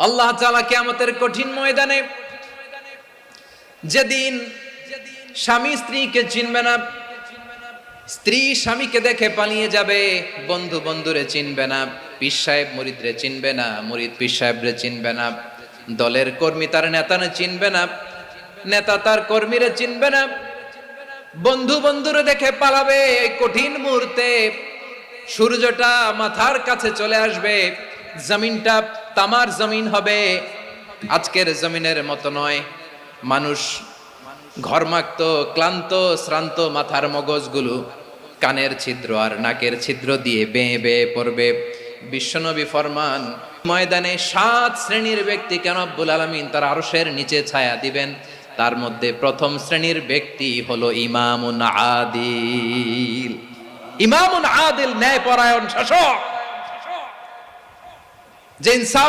আল্লাহ তাআলা কিয়ামতের কঠিন ময়দানে যেদিন স্বামী স্ত্রীকে চিনবে না, স্ত্রী স্বামীকে দেখে পালিয়ে যাবে, বন্ধু বন্ধুরে চিনবে না, পীর সাহেব মুরিদরে চিনবে না, মুরিদ পীর সাহেবরে চিনবে না, দলের কর্মী তার নেতারে চিনবে না, নেতা তার কর্মীরে চিনবে না, বন্ধু বন্ধুরে দেখে পালাবে। এই কঠিন মুহূর্তে সূর্যটা মাথার কাছে চলে আসবে, জমিনটা তামার জমিন হবে, আজকের জমিনের মতো নয়। মানুষ ঘর্মাক্ত, ক্লান্ত, শ্রান্ত মাথার মগজগুলো কানের ছিদ্র আর নাকের ছিদ্র দিয়ে বেয়ে বেয়ে পড়বে। বিশ্বনবী ফরমান, ময়দানে 7 শ্রেণীর ব্যক্তিকে রব্বুল আলামিন তার আরশের নিচে ছায়া দিবেন। তার মধ্যে প্রথম শ্রেণীর ব্যক্তি হলো ইমামুন আদিল। ইমামুন আদিল, ন্যায়পরায়ণ শাসক, যে ইনসাফ